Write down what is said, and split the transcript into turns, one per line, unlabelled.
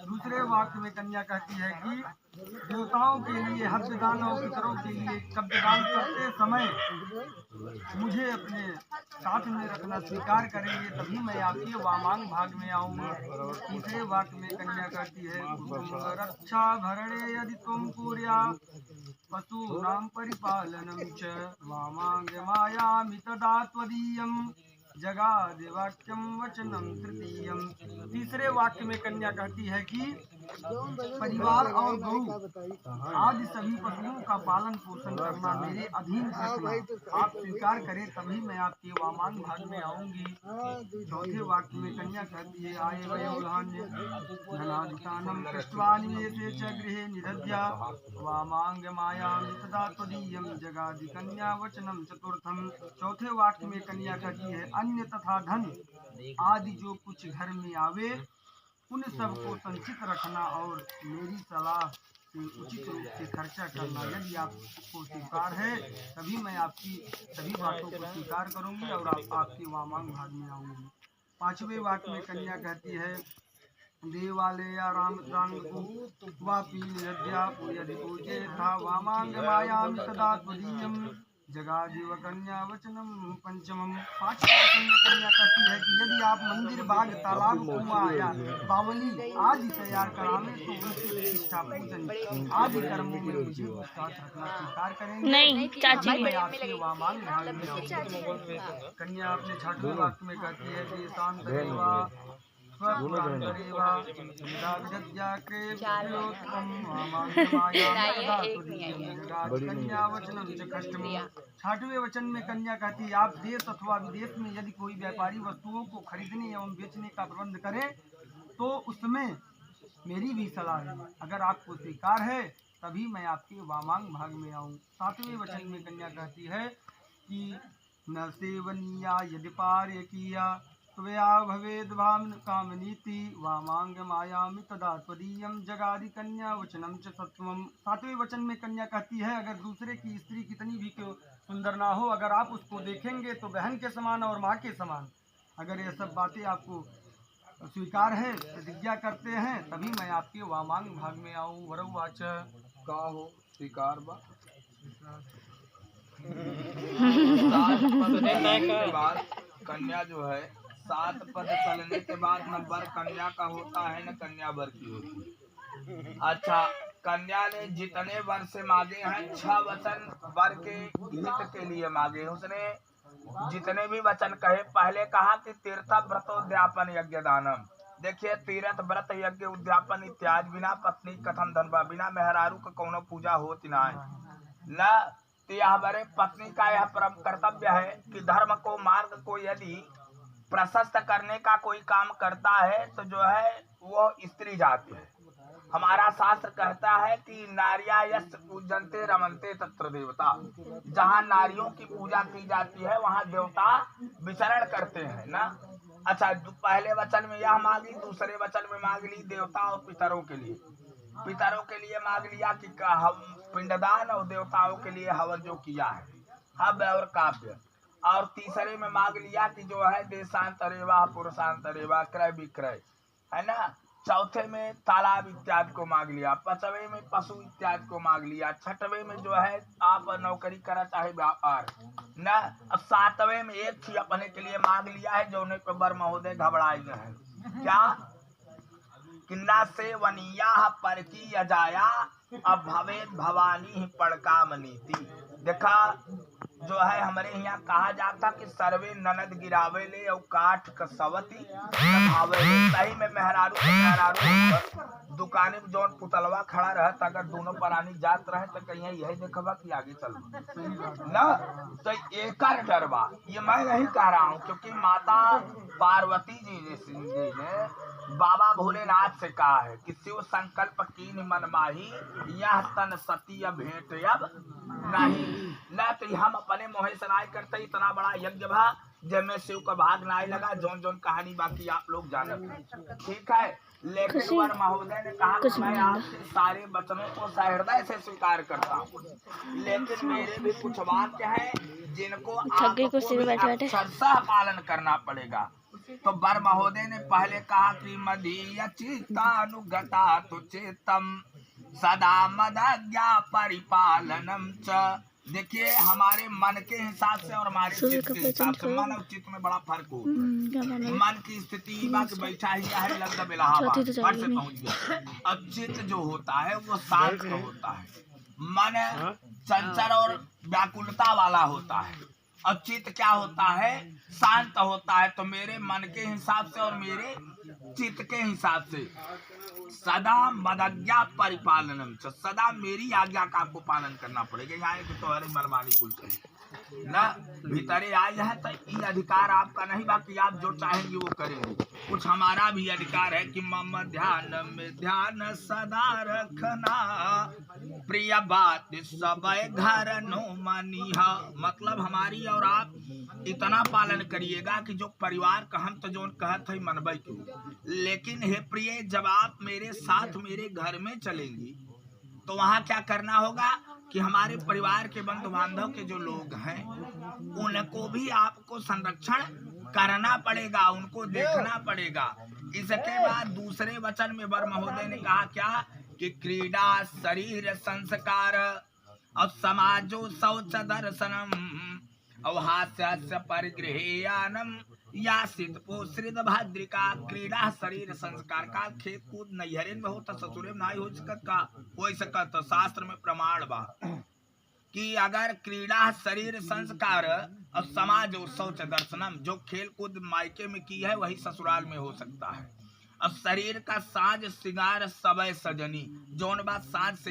दूसरे वाक्य में कन्या कहती है कि देवताओं के लिए हव्यदान और पितरों के लिए कब्यदान करते समय मुझे अपने साथ में रखना स्वीकार करेंगे तभी मैं आपके वामांग भाग में आऊंगा। तीसरे वाक्य में कन्या कहती है रक्षा भरणे यदि तुम कुर्या पशूनां परिपालनं च वामांगमायामि तदा त्वदीयं जगादिवाक्यं वचनं तृतीयं। तीसरे वाक्य में कन्या कहती है कि परिवार और गौ आदि सभी पशुओं का पालन पोषण करना मेरे अधीन रखना आप स्वीकार करें तभी मैं आपके वामांग भाग में आऊंगी। चौथे वाक्य में कन्या कहती है आये वयोधान्य धनादितानं कृष्ट्वा निवेशे च गृहे निदध्या वामांग मायामि तदा त्वदीयं जगादि कन्या वचनं चतुर्थम। चौथे वाक्य में कन्या कहती है अन्य तथा धन आदि जो कुछ घर में आवे उन सबको संचित रखना और मेरी सलाह से उचित रूप से खर्चा करना। यदि आपको स्वीकार है तभी मैं आपकी सभी बातों को स्वीकार करूंगी और आपके वामांग भाग में आऊंगी। पांचवें वाक्य में कन्या कहती है देवालय या राम को वापी निरध्या यदि पूजे था वामांग मायामि तदा त्वदीयं जगादिव कन्या वचनम पंचमम। पांचवें वचन में कन्या कहती है कि यदि आप मंदिर बाग तालाब कुआं या बावली आदि तैयार करावे तो उनके प्रतिष्ठा पूजन आदि कर्मों में मुझे साथ रखना स्वीकार करेंगे। नहीं चाची मैं आपके वामांग भाग में आऊंगी। कन्या अपने छठवें वाक्य में कहती है कि शांत देवा छठवें वचन में कन्या कहती है आप देश अथवा विदेश में यदि कोई व्यापारी वस्तुओं को खरीदने एवं बेचने का प्रबंध करे तो उसमें मेरी भी सलाह है। अगर आपको स्वीकार है तभी मैं आपके वामांग भाग में आऊँ। सातवें वचन में कन्या कहती है कि न सेवनीया यदि पार्य किया त्वया भवेद कामनीति वामांग मायामि तदा त्वदीयं जगादि कन्या वचनम च सत्वम। सातवें वचन में कन्या कहती है अगर दूसरे की स्त्री कितनी भी क्यों सुंदर ना हो अगर आप उसको देखेंगे तो बहन के समान और माँ के समान। अगर ये सब बातें आपको स्वीकार है प्रतिज्ञा करते हैं तभी मैं आपके वामांग भाग में आऊँ। वरवाच
का हो स्वीकार बा कन्या जो है 7 पद चलने के बाद न वर कन्या का होता है न कन्या वर की होती है। अच्छा कन्या ने जितने वर से मांगे हैं 6 वचन वर के हित के लिए मांगे। उसने जितने भी वचन कहे पहले कहा कि तीर्थ व्रतोद्यापन यज्ञ दानम। देखिए तीर्थ व्रत यज्ञ उद्यापन इत्यादि बिना पत्नी कथम धनबा बिना मेहरारू का कोनो पूजा होती ना न यह बड़े पत्नी का यह परम कर्तव्य है कि धर्म को मार्ग को यदि प्रशस्त करने का कोई काम करता है तो जो है वो स्त्री जाति है। हमारा शास्त्र कहता है कि नारिया यस्य पूजन्ते रमन्ते तत्र देवता। जहाँ नारियों की पूजा की जाती है वहाँ देवता विचरण करते हैं ना। अच्छा पहले वचन में यह मांगी दूसरे वचन में मांग ली देवता और पितरों के लिए। पितरों के लिए मांग लिया कि हम पिंडदान और देवताओं के लिए हवन जो किया है हव्य और काव्य। और तीसरे में मांग लिया कि जो है देशांतरेवा पुरुषांतरेवा क्रय विक्रय है ना। चौथे में तालाब इत्यादि को मांग लिया। पांचवें में पशु इत्यादि को मांग लिया। छठवें में जो है आप नौकरी करा चाहे व्यापार न। अब सातवें में एक ही अपने के लिए मांग लिया है जो पर बर महोदय घबराए है क्या किन्ना से वनिया पर की अजाया अब भवेद भवानी ही पड़का मनीति। देखा जो है हमारे यहाँ कहा जाता कि सर्वे ननद गिरावे ले और काठ कसवती भावे ले। सही में मेहरारू दुकाने में जौन पुतलवा खड़ा रहता अगर दोनों प्राणी जात रहे तो कहीं यही देखबा कि आगे चल ना। तो एक डरवा ये मैं नहीं कह रहा हूँ क्योंकि माता पार्वती जी ने बाबा भोलेनाथ से कहा है कि शिव संकल्प कीन मन माही यह तन सती भेंट अब नहीं न। तो हम अपने मोहे सनाई करते इतना बड़ा यज्ञ भा जिसमें शिव का भाग नहीं लगा जोन जोन कहानी बाकी आप लोग जानते ठीक है। लेकिन वर महोदय ने कहा कि मैं आपके सारे वचनों को सहृदय से स्वीकार करता हूँ लेकिन मेरे भी कुछ वाक्य हैं जिनको आपको अक्षरशः पालन करना पड़ेगा। तो वर महोदय ने पहले कहा कि मदीय चित्तानुगता तो चेतम सदा मदज्ञा परिपालनम च। देखिए हमारे मन के हिसाब से और हमारे चित्त के हिसाब से, मन और चित्त में बड़ा फर्क होता है। मन की स्थिति बाकी बैठा ही है लगभग इलाहाबाद घर से पहुंच गया। अब चित्त जो होता है वो शांत होता है, मन चंचल और व्याकुलता वाला होता है। अब चित्त क्या होता है, शांत होता है। तो मेरे मन के हिसाब से और मेरे चित्त के हिसाब से सदा मदज्ञा परिपालनम, सदा मेरी आज्ञा का आपको पालन करना पड़ेगा। यहाँ एक तो हरे मनमानी कुल ना भीतरे आए है तो ये अधिकार आपका नहीं, बाकी आप जो चाहेंगे वो करेंगे। कुछ हमारा भी अधिकार है कि मम ध्यान में ध्यान सदा रखना, प्रिय बात सब घर नो मनीहा। मतलब हमारी और आप इतना पालन करिएगा कि जो परिवार का हम तो जो कहत है मनबई के। लेकिन हे प्रिय, जब आप मेरे साथ मेरे घर में चलेंगी तो वहाँ क्या करना होगा कि हमारे परिवार के बंधु बांधव के जो लोग हैं उनको भी आपको संरक्षण करना पड़ेगा, उनको देखना पड़ेगा। इसके बाद दूसरे वचन में वर महोदय ने कहा क्या कि क्रीड़ा शरीर संस्कार और समाजो शौच दर्शनम और हास्य परिगृहयानम या सिद्ध भाद्रिका। क्रीड़ा शरीर संस्कार का खेत कूद नैहरे में होता, ससुरे में नहीं हो सकत का हो सकत। शास्त्र में प्रमाण बा कि अगर क्रीड़ा शरीर संस्कार और समाज और शौच दर्शनम, जो खेल कूद मायके में की है वही ससुराल में हो सकता है। अब शरीर का साज सिंगार सबय सजनी, जौन बात साज